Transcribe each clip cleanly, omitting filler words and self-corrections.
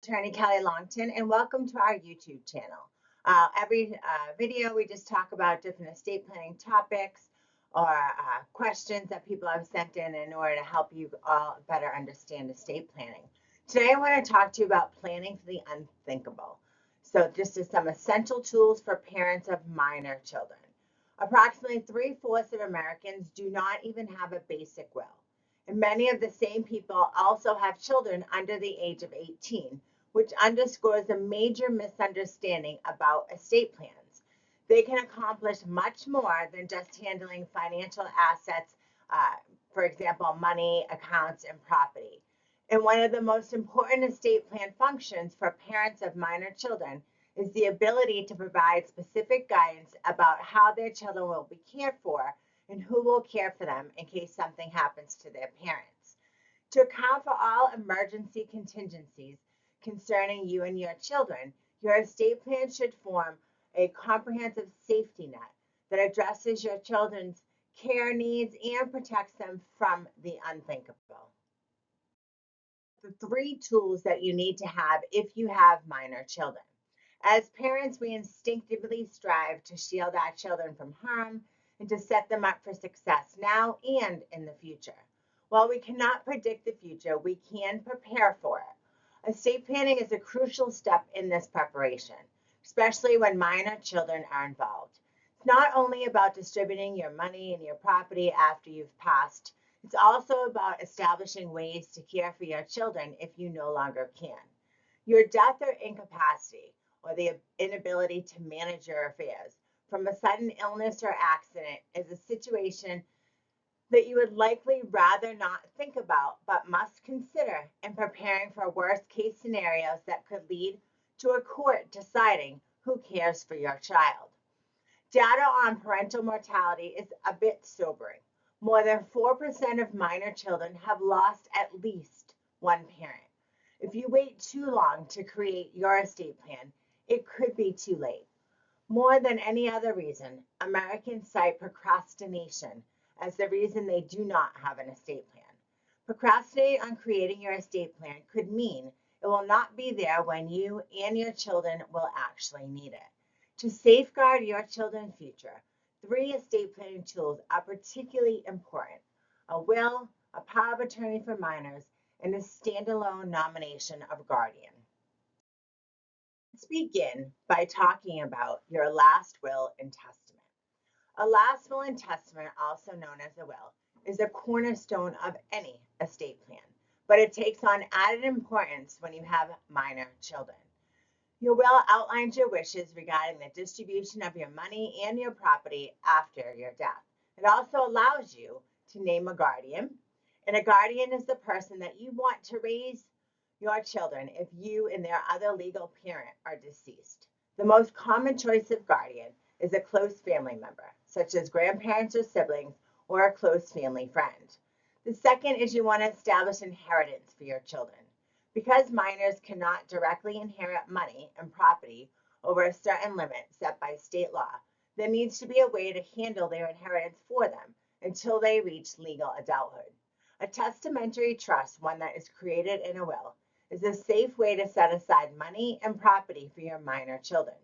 Attorney Kelly Longtin, and welcome to our YouTube channel. Every video, we just talk about different estate planning topics or questions that people have sent in order to help you all better understand estate planning. Today, I want to talk to you about planning for the unthinkable. So, just as some essential tools for parents of minor children. Approximately 3/4 of Americans do not even have a basic will. And many of the same people also have children under the age of 18, which underscores a major misunderstanding about estate plans. They can accomplish much more than just handling financial assets, for example, money, accounts, and property. And one of the most important estate plan functions for parents of minor children is the ability to provide specific guidance about how their children will be cared for and who will care for them in case something happens to their parents. To account for all emergency contingencies concerning you and your children, your estate plan should form a comprehensive safety net that addresses your children's care needs and protects them from the unthinkable. The three tools that you need to have if you have minor children. As parents, we instinctively strive to shield our children from harm and to set them up for success now and in the future. While we cannot predict the future, we can prepare for it. Estate planning is a crucial step in this preparation, especially when minor children are involved. It's not only about distributing your money and your property after you've passed, it's also about establishing ways to care for your children if you no longer can. Your death or incapacity, or the inability to manage your affairs from a sudden illness or accident, is a situation that you would likely rather not think about but must consider in preparing for worst case scenarios that could lead to a court deciding who cares for your child. Data on parental mortality is a bit sobering. More than 4% of minor children have lost at least one parent. If you wait too long to create your estate plan, it could be too late. More than any other reason, Americans cite procrastination as the reason they do not have an estate plan. Procrastinating on creating your estate plan could mean it will not be there when you and your children will actually need it. To safeguard your children's future, 3 estate planning tools are particularly important: a will, a power of attorney for minors, and a standalone nomination of guardian. Let's begin by talking about your last will and testament. A last will and testament, also known as a will, is a cornerstone of any estate plan, but it takes on added importance when you have minor children. Your will outlines your wishes regarding the distribution of your money and your property after your death. It also allows you to name a guardian, and a guardian is the person that you want to raise your children if you and their other legal parent are deceased. The most common choice of guardian is a close family member, such as grandparents or siblings, or a close family friend. The second is you want to establish inheritance for your children. Because minors cannot directly inherit money and property over a certain limit set by state law, there needs to be a way to handle their inheritance for them until they reach legal adulthood. A testamentary trust, one that is created in a will, is a safe way to set aside money and property for your minor children.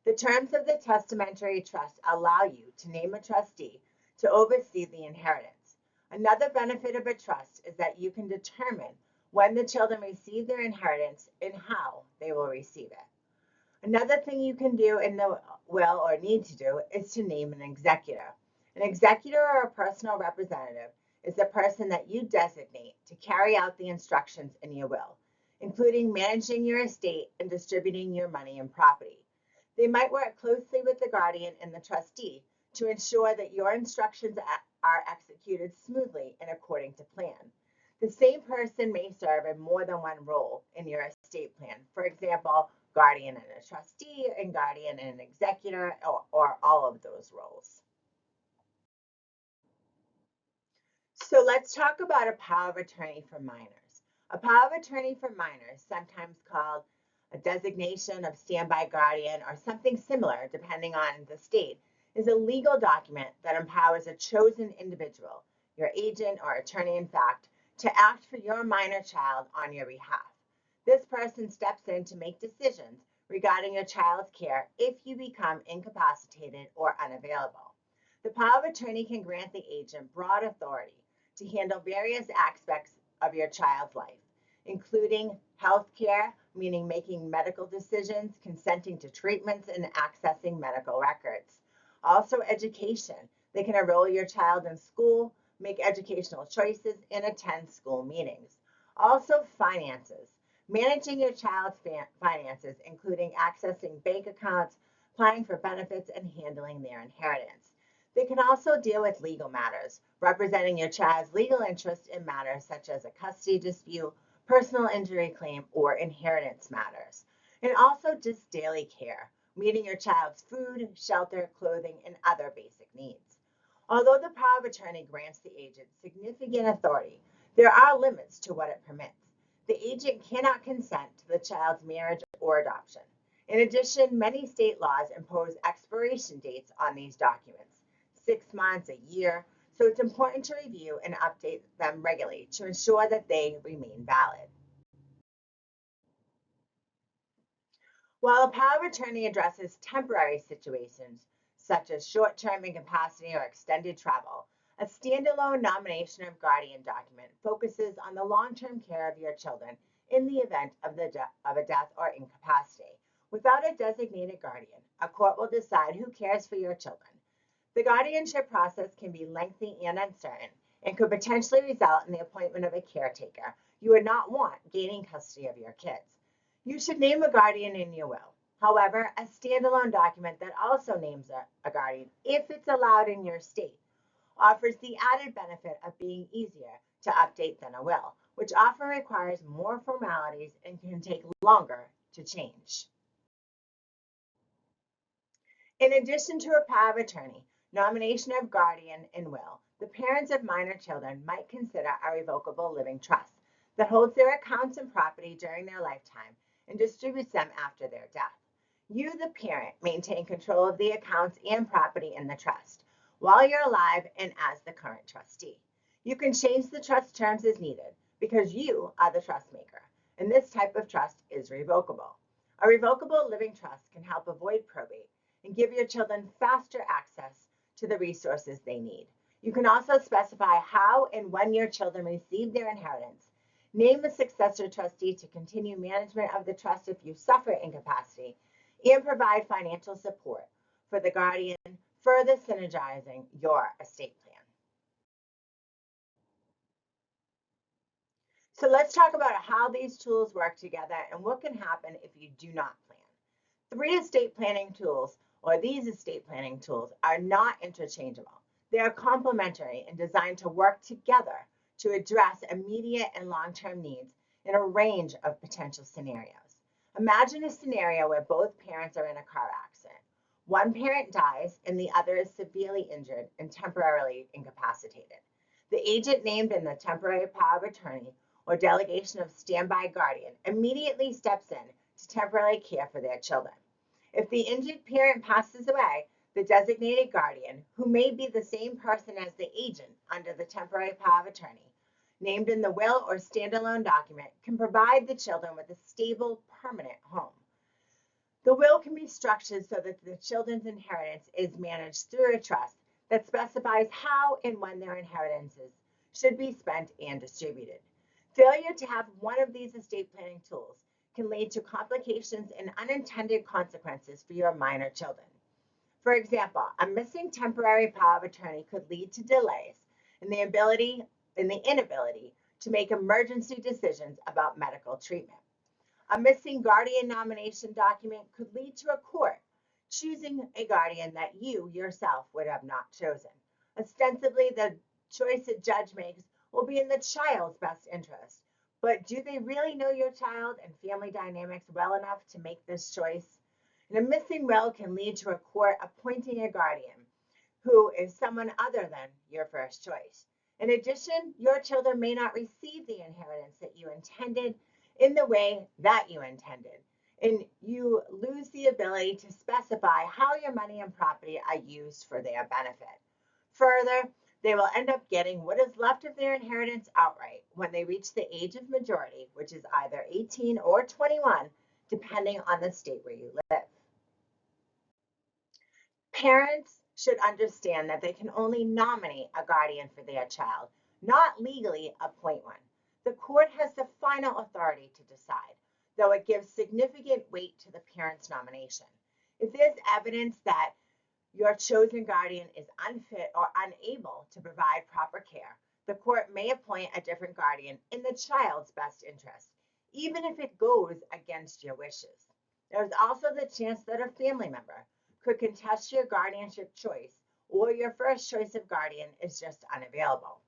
The terms of the testamentary trust allow you to name a trustee to oversee the inheritance. Another benefit of a trust is that you can determine when the children receive their inheritance and how they will receive it. Another thing you can do in the will, or need to do, is to name an executor. An executor, or a personal representative, is the person that you designate to carry out the instructions in your will, including managing your estate and distributing your money and property. They might work closely with the guardian and the trustee to ensure that your instructions are executed smoothly and according to plan. The same person may serve in more than one role in your estate plan. For example, guardian and a trustee, and guardian and an executor, or all of those roles. So let's talk about a power of attorney for minors. A power of attorney for minors, sometimes called a designation of standby guardian or something similar depending on the state, is a legal document that empowers a chosen individual, your agent or attorney in fact, to act for your minor child on your behalf. This person steps in to make decisions regarding your child's care if you become incapacitated or unavailable. The power of attorney can grant the agent broad authority to handle various aspects of your child's life, including health care, meaning making medical decisions, consenting to treatments, and accessing medical records. Also, education. They can enroll your child in school, make educational choices, and attend school meetings. Also, finances. Managing your child's finances, including accessing bank accounts, applying for benefits, and handling their inheritance. They can also deal with legal matters, representing your child's legal interest in matters such as a custody dispute, personal injury claim, or inheritance matters. And also just daily care, meeting your child's food, shelter, clothing, and other basic needs. Although the power of attorney grants the agent significant authority, there are limits to what it permits. The agent cannot consent to the child's marriage or adoption. In addition, many state laws impose expiration dates on these documents, 6 months, a year, so it's important to review and update them regularly to ensure that they remain valid. While a power of attorney addresses temporary situations, such as short-term incapacity or extended travel, a standalone nomination of guardian document focuses on the long-term care of your children in the event of a death or incapacity. Without a designated guardian, a court will decide who cares for your children. The guardianship process can be lengthy and uncertain and could potentially result in the appointment of a caretaker you would not want gaining custody of your kids. You should name a guardian in your will. However, a standalone document that also names a guardian, if it's allowed in your state, offers the added benefit of being easier to update than a will, which often requires more formalities and can take longer to change. In addition to a power of attorney, nomination of guardian, and will, the parents of minor children might consider a revocable living trust that holds their accounts and property during their lifetime and distributes them after their death. You, the parent, maintain control of the accounts and property in the trust while you're alive and as the current trustee. You can change the trust terms as needed because you are the trust maker, and this type of trust is revocable. A revocable living trust can help avoid probate and give your children faster access to the resources they need. You can also specify how and when your children receive their inheritance, name a successor trustee to continue management of the trust if you suffer incapacity, and provide financial support for the guardian, further synergizing your estate plan. So let's talk about how these tools work together and what can happen if you do not plan. Three estate planning tools, or these estate planning tools, are not interchangeable. They are complementary and designed to work together to address immediate and long-term needs in a range of potential scenarios. Imagine a scenario where both parents are in a car accident. One parent dies and the other is severely injured and temporarily incapacitated. The agent named in the temporary power of attorney or delegation of standby guardian immediately steps in to temporarily care for their children. If the injured parent passes away, the designated guardian, who may be the same person as the agent under the temporary power of attorney, named in the will or standalone document, can provide the children with a stable, permanent home. The will can be structured so that the children's inheritance is managed through a trust that specifies how and when their inheritances should be spent and distributed. Failure to have one of these estate planning tools can lead to complications and unintended consequences for your minor children. For example, a missing temporary power of attorney could lead to delays in the inability to make emergency decisions about medical treatment. A missing guardian nomination document could lead to a court choosing a guardian that you yourself would have not chosen. Ostensibly, the choice a judge makes will be in the child's best interest. But do they really know your child and family dynamics well enough to make this choice? And a missing will can lead to a court appointing a guardian who is someone other than your first choice. In addition, your children may not receive the inheritance that you intended in the way that you intended, and you lose the ability to specify how your money and property are used for their benefit. Further, They will end up getting what is left of their inheritance outright when they reach the age of majority, which is either 18 or 21, depending on the state where you live. Parents should understand that they can only nominate a guardian for their child, not legally appoint one. The court has the final authority to decide, though it gives significant weight to the parent's nomination. If there's evidence that your chosen guardian is unfit or unable to provide proper care, the court may appoint a different guardian in the child's best interest, even if it goes against your wishes. There's also the chance that a family member could contest your guardianship choice, or your first choice of guardian is just unavailable.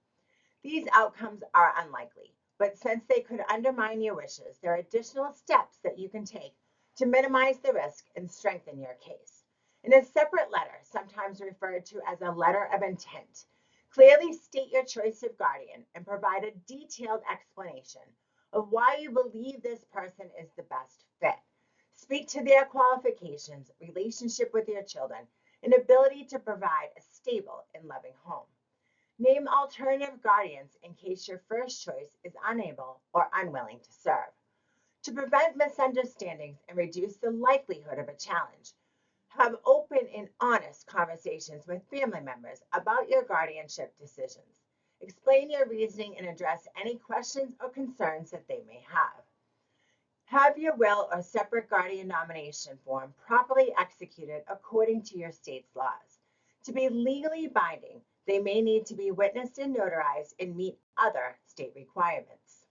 These outcomes are unlikely, but since they could undermine your wishes, there are additional steps that you can take to minimize the risk and strengthen your case. In a separate letter, sometimes referred to as a letter of intent, clearly state your choice of guardian and provide a detailed explanation of why you believe this person is the best fit. Speak to their qualifications, relationship with your children, and ability to provide a stable and loving home. Name alternative guardians in case your first choice is unable or unwilling to serve. To prevent misunderstandings and reduce the likelihood of a challenge, have open and honest conversations with family members about your guardianship decisions. Explain your reasoning and address any questions or concerns that they may have. Have your will or separate guardian nomination form properly executed according to your state's laws. To be legally binding, they may need to be witnessed and notarized and meet other state requirements.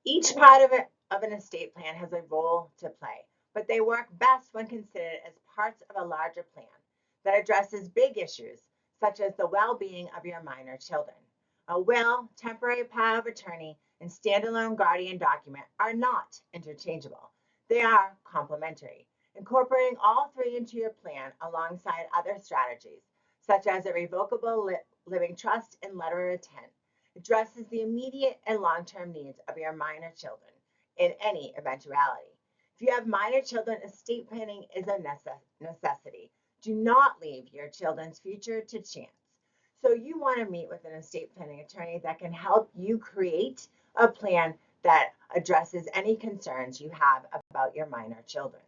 Each part of an estate plan has a role to play, but they work best when considered as parts of a larger plan that addresses big issues, such as the well-being of your minor children. A will, temporary power of attorney, and standalone guardian document are not interchangeable. They are complementary. Incorporating all three into your plan alongside other strategies, such as a revocable living trust and letter of intent, addresses the immediate and long-term needs of your minor children in any eventuality. If you have minor children, estate planning is a necessity. Do not leave your children's future to chance. So you want to meet with an estate planning attorney that can help you create a plan that addresses any concerns you have about your minor children.